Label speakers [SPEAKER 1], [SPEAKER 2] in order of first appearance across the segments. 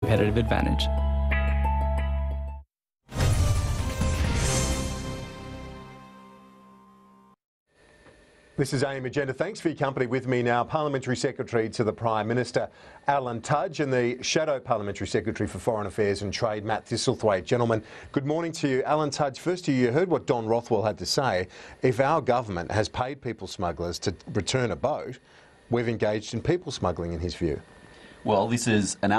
[SPEAKER 1] competitive advantage.
[SPEAKER 2] This is AM Agenda. Thanks for your company. With me now, Parliamentary Secretary to the Prime Minister, Alan Tudge, and the Shadow Parliamentary Secretary for Foreign Affairs and Trade, Matt Thistlethwaite. Gentlemen, good morning to you. Alan Tudge, first you heard what Don Rothwell had to say. If our government has paid people smugglers to return a boat, we've engaged in people smuggling, in his view.
[SPEAKER 3] Well, this is an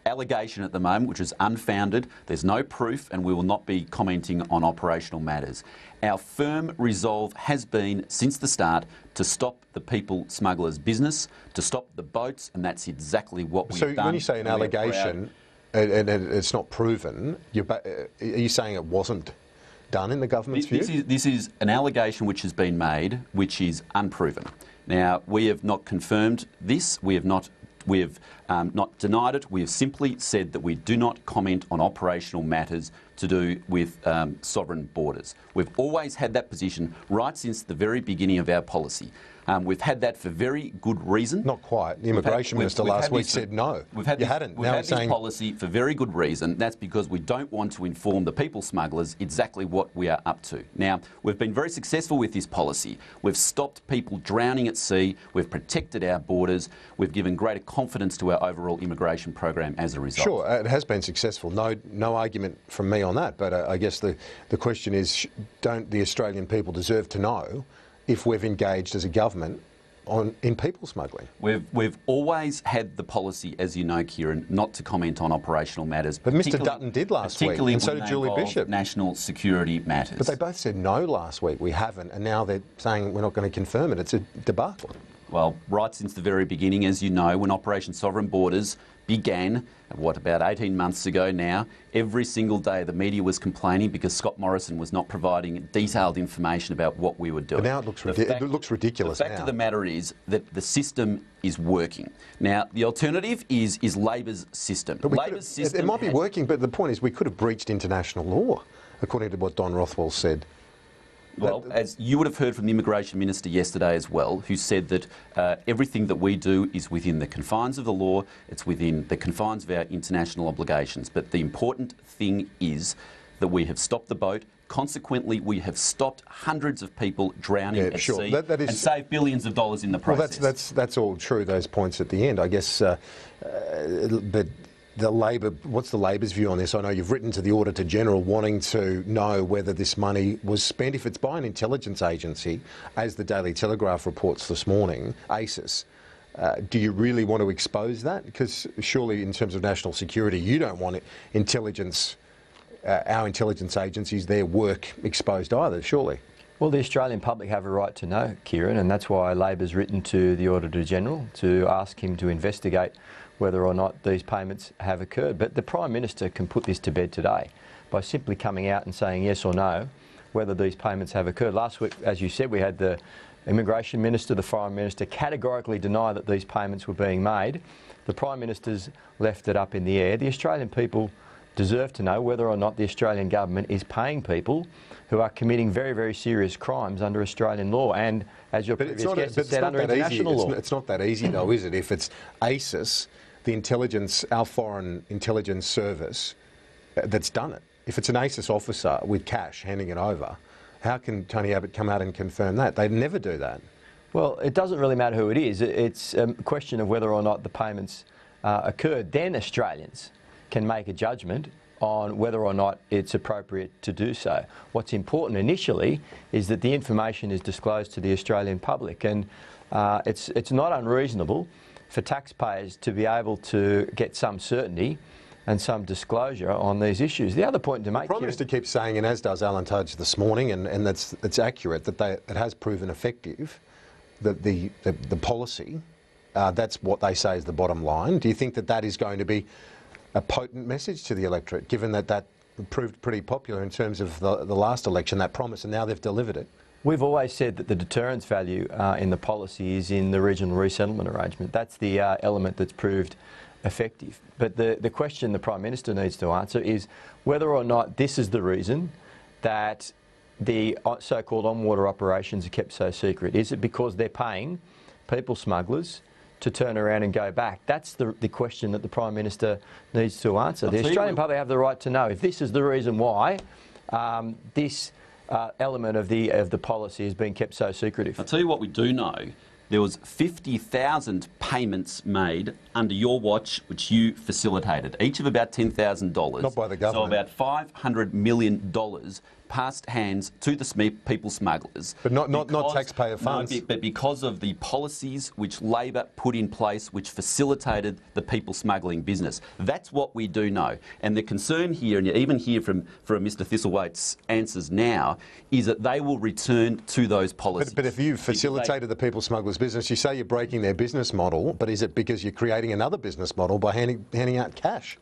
[SPEAKER 3] allegation at the moment which is unfounded. There's no proof, and we will not be commenting on operational matters. Our firm resolve has been, since the start, to stop the people smugglers' business, to stop the boats, and that's exactly what we've done.
[SPEAKER 2] So when you say an allegation and it's not proven, are you saying it wasn't done in the government's view?
[SPEAKER 3] This is an allegation which has been made, which is unproven. Now, we have not confirmed this. We have not denied it. We have simply said that we do not comment on operational matters to do with sovereign borders. We've always had that position right since the very beginning of our policy. We've had that for very good reason.
[SPEAKER 2] Not quite. The Immigration Minister last week said no.
[SPEAKER 3] We've had this policy for very good reason. That's because we don't want to inform the people smugglers exactly what we are up to. Now, we've been very successful with this policy. We've stopped people drowning at sea. We've protected our borders. We've given greater confidence to our overall immigration program as a result.
[SPEAKER 2] Sure, it has been successful. No argument from me on that. But I guess the question is, don't the Australian people deserve to know if we've engaged as a government in people smuggling?
[SPEAKER 3] We've always had the policy, as you know, Kieran, not to comment on operational matters.
[SPEAKER 2] But Mr Dutton did last week, and so did Julie Bishop.
[SPEAKER 3] National security matters.
[SPEAKER 2] But they both said no last week. We haven't, and now they're saying we're not going to confirm it. It's a debacle.
[SPEAKER 3] Well, right since the very beginning, as you know, when Operation Sovereign Borders began, about 18 months ago now, every single day the media was complaining because Scott Morrison was not providing detailed information about what we were doing.
[SPEAKER 2] But now it looks ridiculous.
[SPEAKER 3] The fact of the matter is that the system is working. Now, the alternative is Labor's system.
[SPEAKER 2] It might be working, but the point is we could have breached international law, according to what Don Rothwell said.
[SPEAKER 3] Well, as you would have heard from the Immigration Minister yesterday as well, who said that everything that we do is within the confines of the law, it's within the confines of our international obligations. But the important thing is that we have stopped the boat. Consequently, we have stopped hundreds of people drowning at sea and saved billions of dollars in the process.
[SPEAKER 2] Well, that's all true, those points at the end, I guess. But what's the Labor's view on this? I know you've written to the Auditor General wanting to know whether this money was spent. If it's by an intelligence agency, as the Daily Telegraph reports this morning, ASIS, do you really want to expose that? Because surely in terms of national security, you don't want our intelligence agencies, their work exposed either, surely.
[SPEAKER 4] Well, the Australian public have a right to know, Kieran, and that's why Labor's written to the Auditor General to ask him to investigate whether or not these payments have occurred. But the Prime Minister can put this to bed today by simply coming out and saying yes or no whether these payments have occurred. Last week, as you said, we had the Immigration Minister, the Foreign Minister categorically deny that these payments were being made. The Prime Minister's left it up in the air. The Australian people deserve to know whether or not the Australian government is paying people who are committing very, very serious crimes under Australian law and, as your previous guest said, under international law.
[SPEAKER 2] It's not that easy, though, is it? If it's ASIS, our foreign intelligence service, that's done it. If it's an ASIS officer with cash handing it over, how can Tony Abbott come out and confirm that? They'd never do that.
[SPEAKER 4] Well, it doesn't really matter who it is. It's a question of whether or not the payments occurred. Then Australians can make a judgment on whether or not it's appropriate to do so. What's important initially is that the information is disclosed to the Australian public, and it's not unreasonable for taxpayers to be able to get some certainty and some disclosure on these issues. The other point to make...
[SPEAKER 2] The Prime Minister keeps saying, and as does Alan Tudge this morning, and it's accurate, that it has proven effective, that the policy, that's what they say is the bottom line. Do you think that is going to be a potent message to the electorate, given that proved pretty popular in terms of the last election, that promise, and now they've delivered it?
[SPEAKER 4] We've always said that the deterrence value in the policy is in the regional resettlement arrangement. That's the element that's proved effective. But the question the Prime Minister needs to answer is whether or not this is the reason that the so-called on-water operations are kept so secret. Is it because they're paying people smugglers to turn around and go back? That's the question that the Prime Minister needs to answer. The Australian public have the right to know if this is the reason why this element of the policy has been kept so secretive.
[SPEAKER 3] I'll tell you what we do know. There was 50,000 payments made under your watch, which you facilitated, each of about $10,000.
[SPEAKER 2] Not by the government.
[SPEAKER 3] So about $500 million passed hands to the people smugglers.
[SPEAKER 2] But not taxpayer funds.
[SPEAKER 3] No, but because of the policies which Labor put in place, which facilitated the people smuggling business. That's what we do know. And the concern here, and you even hear from Mr Thistlethwaite's answers now, is that they will return to those policies.
[SPEAKER 2] But if you facilitated the people smugglers' business, you say you're breaking their business model, but is it because you're creating another business model by handing out cash?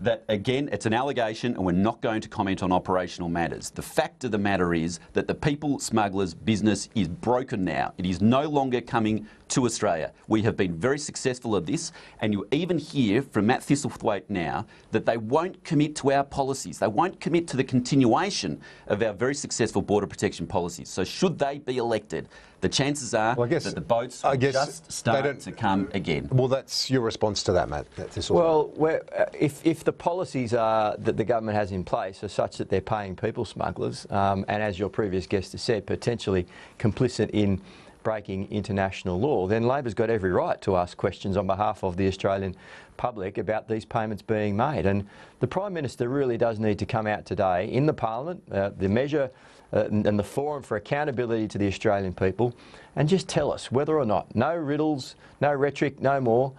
[SPEAKER 3] That, again, it's an allegation and we're not going to comment on operational matters. The fact of the matter is that the people smugglers' business is broken now. It is no longer coming to Australia. We have been very successful at this, and you even hear from Matt Thistlethwaite now that they won't commit to our policies. They won't commit to the continuation of our very successful border protection policies. So should they be elected, the chances are that the boats will just start to come again.
[SPEAKER 2] Well, that's your response to that, Matt Thistlethwaite.
[SPEAKER 4] Well, if the policies that the government has in place are such that they're paying people smugglers, and as your previous guest has said, potentially complicit in breaking international law, then Labor's got every right to ask questions on behalf of the Australian public about these payments being made. And the Prime Minister really does need to come out today in the Parliament, the measure and the forum for accountability to the Australian people, and just tell us whether or not, no riddles, no rhetoric, no more,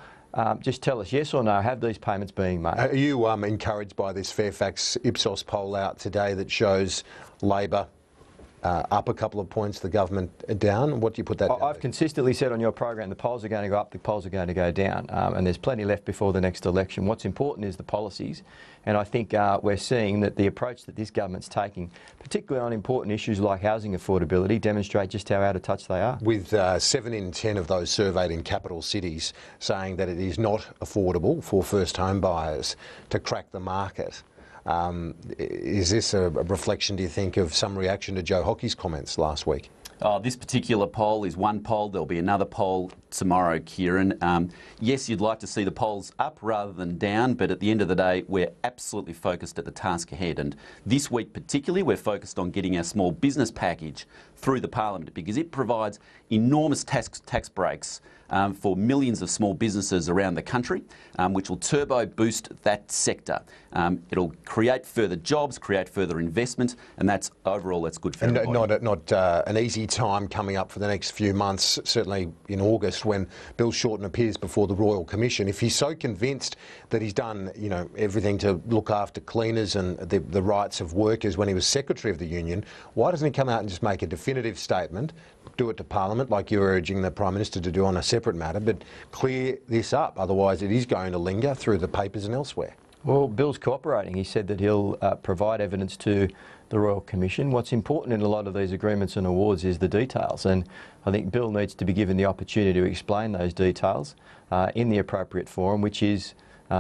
[SPEAKER 4] just tell us yes or no, have these payments being made.
[SPEAKER 2] Are you encouraged by this Fairfax Ipsos poll out today that shows Labor up a couple of points, the government down? What do you put that down to?
[SPEAKER 4] I've consistently said on your program the polls are going to go up, the polls are going to go down, and there's plenty left before the next election. What's important is the policies, and I think we're seeing that the approach that this government's taking, particularly on important issues like housing affordability, demonstrate just how out of touch they are.
[SPEAKER 2] With 7 in 10 of those surveyed in capital cities saying that it is not affordable for first home buyers to crack the market. Is this a reflection, do you think, of some reaction to Joe Hockey's comments last week?
[SPEAKER 3] This particular poll is one poll. There'll be another poll tomorrow, Kieran. Yes, you'd like to see the polls up rather than down, but at the end of the day, we're absolutely focused at the task ahead. And this week particularly, we're focused on getting our small business package through the Parliament because it provides enormous tax breaks for millions of small businesses around the country, which will turbo boost that sector. It'll create further jobs, create further investment, and that's overall that's good for everybody.
[SPEAKER 2] Not an easy time coming up for the next few months, certainly in August when Bill Shorten appears before the Royal Commission. If he's so convinced that he's done, everything to look after cleaners and the rights of workers when he was Secretary of the Union, why doesn't he come out and just make a definitive statement, do it to Parliament like you're urging the Prime Minister to do on a separate matter, but clear this up? Otherwise it is going to linger through the papers and elsewhere.
[SPEAKER 4] Well, Bill's cooperating. He said that he'll provide evidence to the Royal Commission. What's important in a lot of these agreements and awards is the details, and I think Bill needs to be given the opportunity to explain those details in the appropriate forum, which is,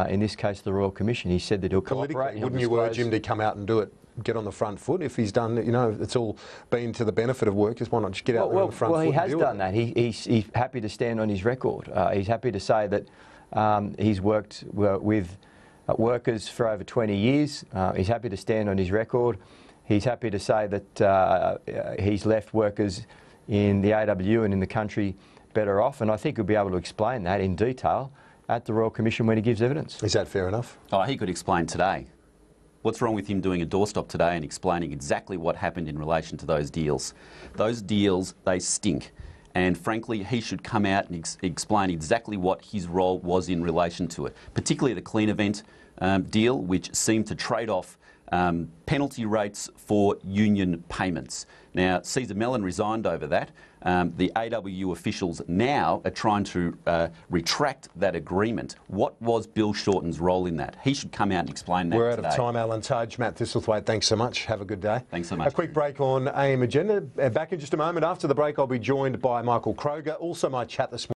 [SPEAKER 4] in this case, the Royal Commission. He said that he'll cooperate.
[SPEAKER 2] Politically, wouldn't you urge him to come out and do it, get on the front foot if he's done, it's all been to the benefit of workers? Why not just get out there on the front foot?
[SPEAKER 4] Well, he has done that. He's happy to stand on his record. He's happy to say that he's worked with workers for over 20 years. He's happy to stand on his record. He's happy to say that he's left workers in the AWU and in the country better off, and I think he'll be able to explain that in detail at the Royal Commission when he gives evidence.
[SPEAKER 2] Is that fair enough?
[SPEAKER 3] He could explain today. What's wrong with him doing a doorstop today and explaining exactly what happened in relation to those deals? Those deals, they stink. And frankly, he should come out and explain exactly what his role was in relation to it, particularly the Clean Event deal, which seemed to trade off penalty rates for union payments. Now, Caesar Mellon resigned over that. The AWU officials now are trying to retract that agreement. What was Bill Shorten's role in that? He should come out and explain that.
[SPEAKER 2] We're out of time, Alan Tudge. Matt Thistlethwaite, thanks so much. Have a good day.
[SPEAKER 3] Thanks so much.
[SPEAKER 2] A quick break on AM Agenda. Back in just a moment. After the break, I'll be joined by Michael Kroger. Also, my chat this morning.